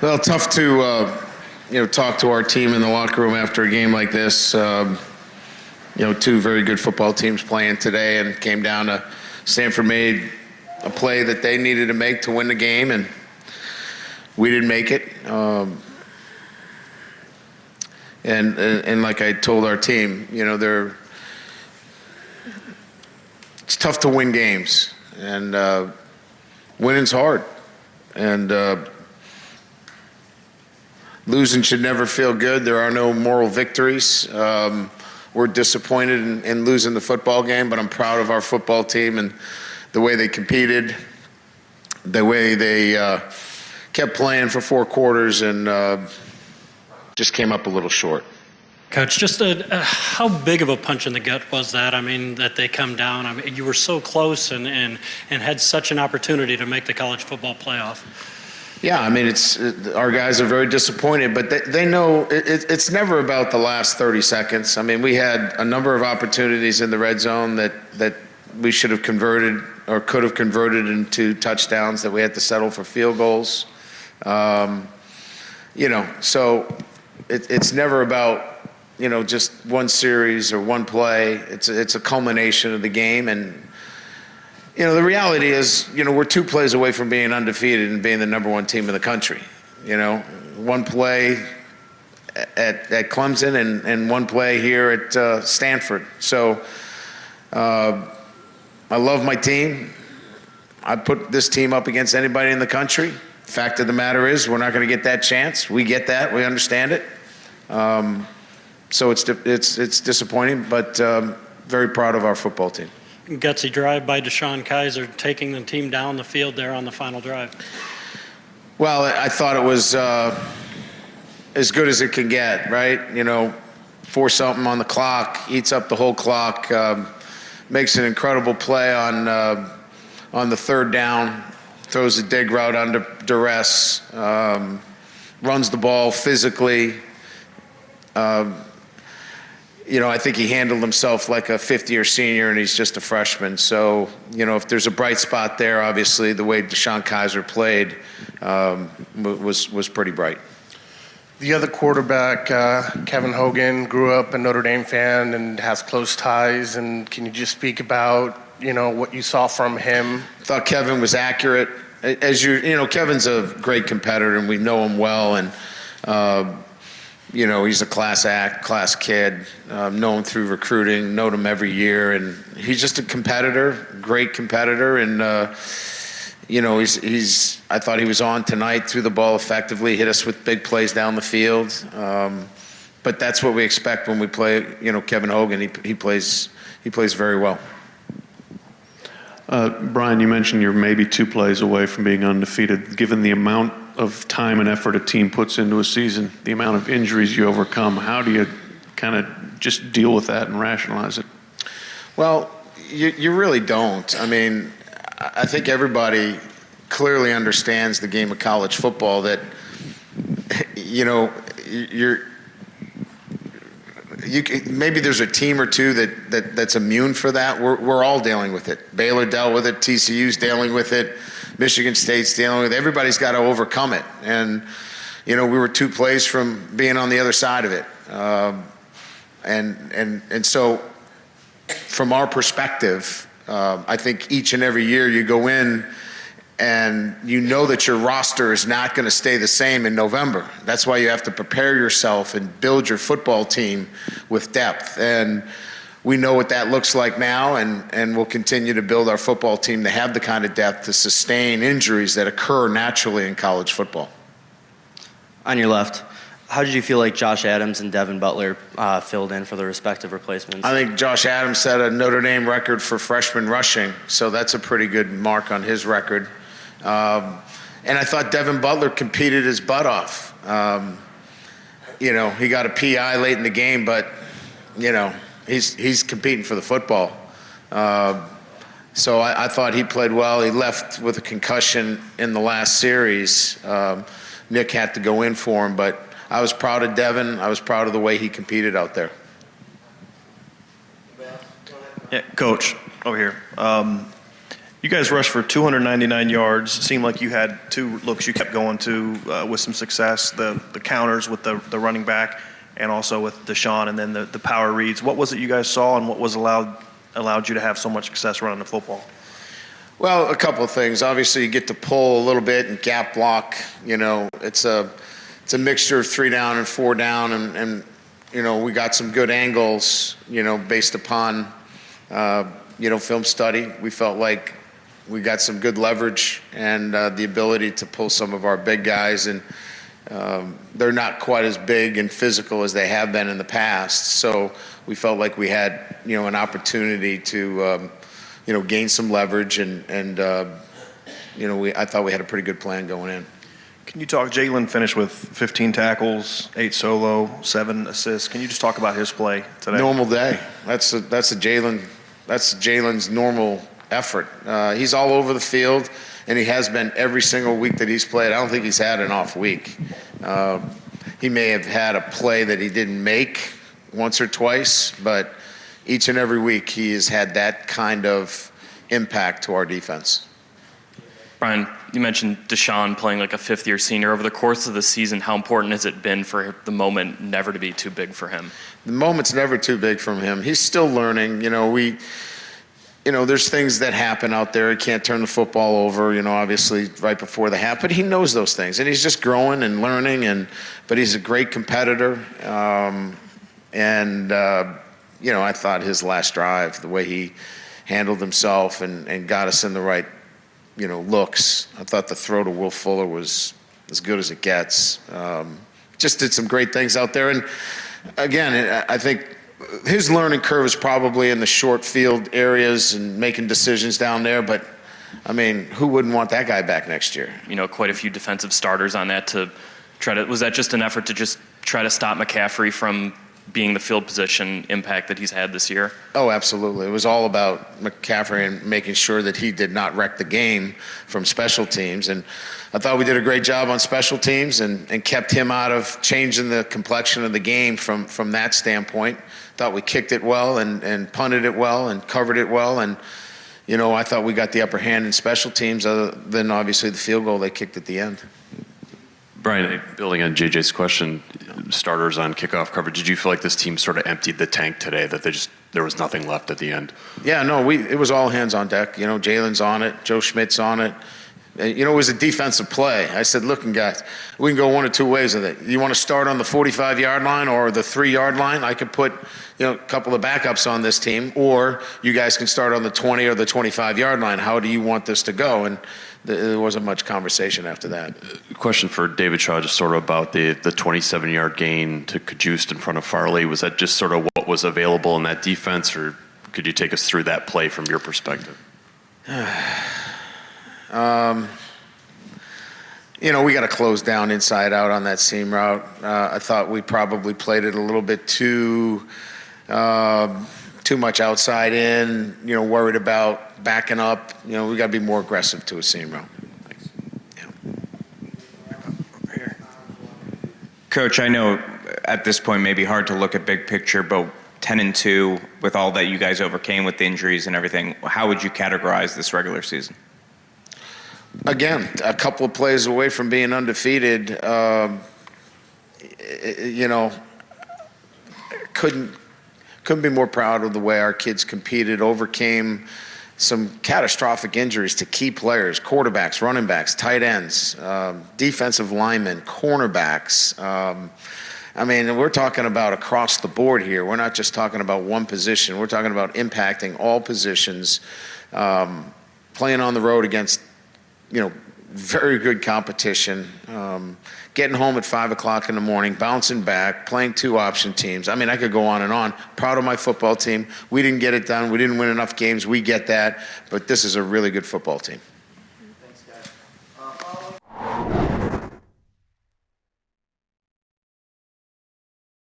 Well, tough to talk to our team in the locker room after a game like this. Two very good football teams playing today, and came down to Stanford made a play that they needed to make to win the game, and we didn't make it. And like I told our team, it's tough to win games, and winning's hard, and losing should never feel good. There are no moral victories. We're disappointed in losing the football game, but I'm proud of our football team and the way they competed, the way they kept playing for 4 quarters, and just came up a little short. Coach, just how big of a punch in the gut was that? I mean, that they come down. I mean, you were so close and had such an opportunity to make the college football playoff. Yeah, I mean, our guys are very disappointed, but they know it's never about the last 30 seconds. I mean, we had a number of opportunities in the red zone that we should have converted or could have converted into touchdowns that we had to settle for field goals. So it's never about, just one series or one play. It's a culmination of the game, and the reality is, we're 2 plays away from being undefeated and being the number 1 team in the country. One play at Clemson and one play here at Stanford. So I love my team. I put this team up against anybody in the country. Fact of the matter is, we're not going to get that chance. We get that. We understand it. So it's disappointing, but very proud of our football team. Gutsy drive by Deshaun Kaiser, taking the team down the field there on the final drive. Well, I thought it was as good as it can get, right? Force something on the clock, eats up the whole clock, makes an incredible play on the 3rd down, throws a dig route under duress, runs the ball physically. I think he handled himself like a 50-year senior, and he's just a freshman. So, if there's a bright spot there, obviously the way Deshaun Kaiser played was pretty bright. The other quarterback, Kevin Hogan, grew up a Notre Dame fan and has close ties. And can you just speak about, what you saw from him? I thought Kevin was accurate. Kevin's a great competitor, and we know him well. And he's a class act, class kid, know him through recruiting, know him every year, and he's just a competitor, great competitor, and I thought he was on tonight, threw the ball effectively, hit us with big plays down the field, but that's what we expect when we play, Kevin Hogan. He plays very well. Brian, you mentioned you're maybe 2 plays away from being undefeated. Given the amount of time and effort a team puts into a season, the amount of injuries you overcome, how do you kind of just deal with that and rationalize it? Well, you really don't. I mean, I think everybody clearly understands the game of college football, that maybe there's a team or two that's immune for that. We're all dealing with it. Baylor dealt with it. TCU's dealing with it. Michigan State's dealing with it. Everybody's got to overcome it. And, we were 2 plays from being on the other side of it. And so from our perspective, I think each and every year you go in and that your roster is not going to stay the same in November. That's why you have to prepare yourself and build your football team with depth. And we know what that looks like now, and we'll continue to build our football team to have the kind of depth to sustain injuries that occur naturally in college football. On your left, how did you feel like Josh Adams and Devin Butler filled in for the respective replacements? I think Josh Adams set a Notre Dame record for freshman rushing, so that's a pretty good mark on his record. And I thought Devin Butler competed his butt off. He got a PI late in the game, but, he's competing for the football. So I thought he played well. He left with a concussion in the last series. Nick had to go in for him, but I was proud of Devin. I was proud of the way he competed out there. Yeah, Coach, over here. You guys rushed for 299 yards. Seemed like you had two looks you kept going to with some success. The counters with the running back, and also with Deshaun, and then the power reads. What was it you guys saw, and what was allowed you to have so much success running the football? Well, a couple of things. Obviously, you get to pull a little bit and gap block. It's a mixture of 3 down and 4 down, and we got some good angles. Based upon film study, we felt like we got some good leverage and the ability to pull some of our big guys, and they're not quite as big and physical as they have been in the past. So we felt like we had an opportunity to gain some leverage, and I thought we had a pretty good plan going in. Can you talk? Jalen finished with 15 tackles, 8 solo, 7 assists. Can you just talk about his play today? Normal day. That's Jalen's normal effort. He's all over the field, and he has been every single week that he's played. I don't think he's had an off week. He may have had a play that he didn't make once or twice, but each and every week he has had that kind of impact to our defense. Brian, you mentioned Deshaun playing like a fifth-year senior. Over the course of the season, how important has it been for the moment never to be too big for him? The moment's never too big from him. He's still learning. There's things that happen out there. He can't turn the football over, obviously right before the half, but he knows those things, and he's just growing and learning. But he's a great competitor, I thought his last drive, the way he handled himself and got us in the right, looks. I thought the throw to Will Fuller was as good as it gets. Just did some great things out there, and again, I think his learning curve is probably in the short field areas and making decisions down there, but who wouldn't want that guy back next year? Quite a few defensive starters on that to try to, was that just an effort to just try to stop McCaffrey from being the field position impact that he's had this year? Oh, absolutely. It was all about McCaffrey and making sure that he did not wreck the game from special teams. And I thought we did a great job on special teams and kept him out of changing the complexion of the game from that standpoint. Thought we kicked it well and punted it well and covered it well. And, I thought we got the upper hand in special teams other than obviously the field goal they kicked at the end. Brian, building on JJ's question, starters on kickoff coverage, did you feel like this team sort of emptied the tank today, that there was nothing left at the end? Yeah, no, it was all hands on deck. Jalen's on it, Joe Schmidt's on it. It was a defensive play. I said, look, guys, we can go one of two ways with it. You want to start on the 45-yard line or the 3-yard line? I could put a couple of backups on this team, or you guys can start on the 20 or the 25-yard line. How do you want this to go? And there wasn't much conversation after that. Question for David Shaw, just sort of about the 27-yard gain to Cajuste in front of Farley. Was that just sort of what was available in that defense, or could you take us through that play from your perspective? We got to close down inside out on that seam route. I thought we probably played it a little bit too much outside in, worried about backing up. We got to be more aggressive to a seam route. Yeah. Coach, I know at this point maybe hard to look at big picture, but 10-2 with all that you guys overcame with the injuries and everything, how would you categorize this regular season? Again, a couple of plays away from being undefeated. Couldn't be more proud of the way our kids competed, overcame some catastrophic injuries to key players, quarterbacks, running backs, tight ends, defensive linemen, cornerbacks. We're talking about across the board here. We're not just talking about one position. We're talking about impacting all positions, playing on the road against very good competition, getting home at 5 o'clock in the morning, bouncing back, playing 2 option teams. I could go on and on. Proud of my football team. We didn't get it done. We didn't win enough games. We get that. But this is a really good football team.